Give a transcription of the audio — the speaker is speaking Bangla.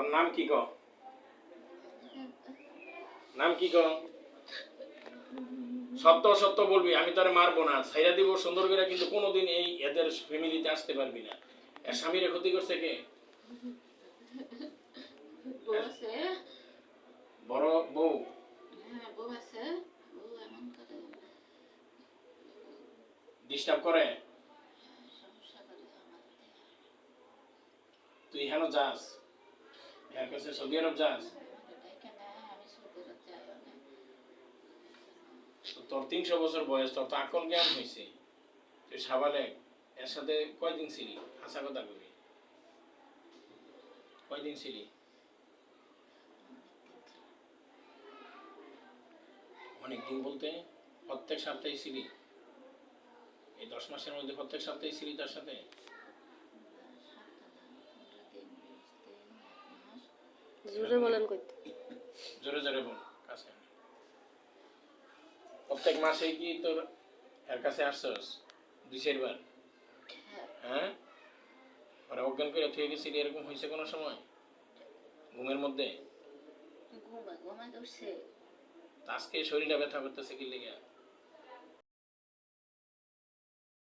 তোর নাম কি ক? নাম কি ক? সত্য সত্য বলবি, আমি তোরে মারবো না, ছাইরা দিব সুন্দর করে, কিন্তু কোনোদিন এই এদের ফ্যামিলিতে আসতে পারবি না। এর স্বামীরে ক্ষতি করছে কে? বড় বউ। ডিস্টার্ব করে? তুই হেন যাস? এর কাছে সৌদি আরব যাস? তোর 300 বছর বয়স, তোর তো আকল জ্ঞান হয়েছে, তুই সাবালে এর সাথে কয়দিন ছিলি? হাসা কথা কবি, কয়দিন ছিলি? অনেকদিন বলতে প্রত্যেক সপ্তাহে ছিলি? এই 10 মাসের মধ্যে প্রত্যেক সপ্তাহে ছিলি তার সাথে? জোরে বলেন কই? জোরে জোরে বল। কাছে প্রত্যেক মাসে কি তোর এর কাছে আসছস 2-4 বার? হ্যাঁ, ওরা অজ্ঞান করে থুয়ে গেছিলি, এরকম হয়েছে কোনো সময় ঘুমের মধ্যে? আজকে শরীরটা ব্যথা করতেছে কি লেগে?